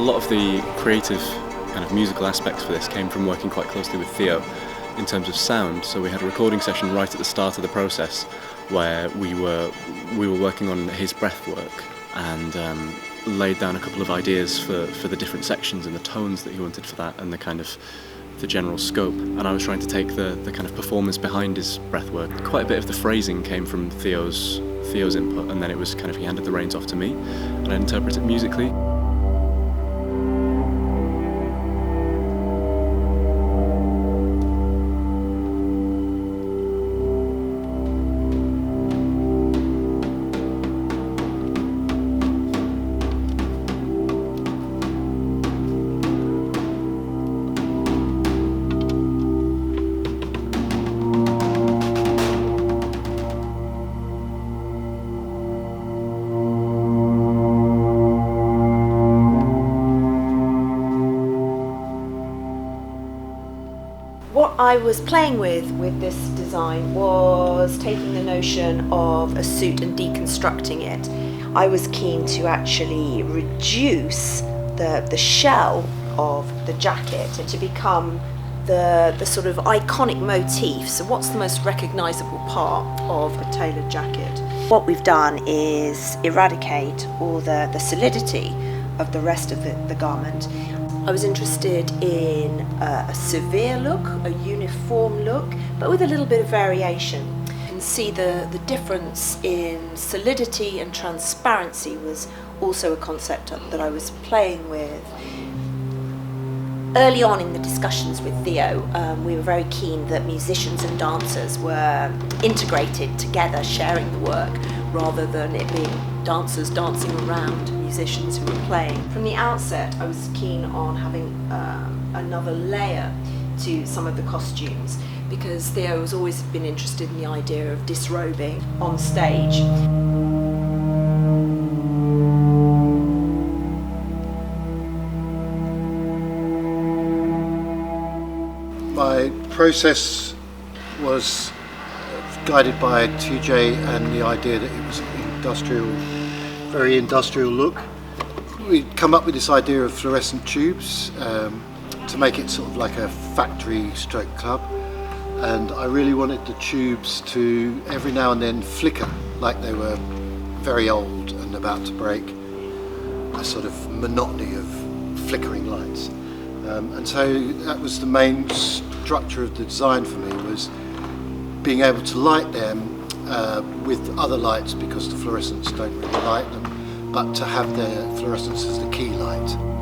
lot of the creative kind of musical aspects for this came from working quite closely with Thēo in terms of sound. So we had a recording session right at the start of the process where we were working on his breath work and laid down a couple of ideas for the different sections and the tones that he wanted for that and the kind of the general scope. And I was trying to take the kind of performance behind his breath work. Quite a bit of the phrasing came from Theo's input, and then it was kind of he handed the reins off to me and I interpret it musically. I was playing with this design was taking the notion of a suit and deconstructing it. I was keen to actually reduce the shell of the jacket and to become the sort of iconic motif. So what's the most recognisable part of a tailored jacket? What we've done is eradicate all the solidity of the rest of the garment. I was interested in a severe look, a uniform look, but with a little bit of variation. You can see the difference in solidity and transparency was also a concept that I was playing with. Early on in the discussions with Thēo, we were very keen that musicians and dancers were integrated together, sharing the work, rather than it being dancers dancing around musicians who were playing. From the outset, I was keen on having another layer to some of the costumes because Thēo has always been interested in the idea of disrobing on stage. My process was guided by TJ and the idea that it was an very industrial look. We'd come up with this idea of fluorescent tubes to make it sort of like a factory stroke club, and I really wanted the tubes to every now and then flicker like they were very old and about to break, a sort of monotony of flickering lights. And so that was the main structure of the design for me, was being able to light them with other lights because the fluorescents don't really light them, but to have the fluorescence as the key light.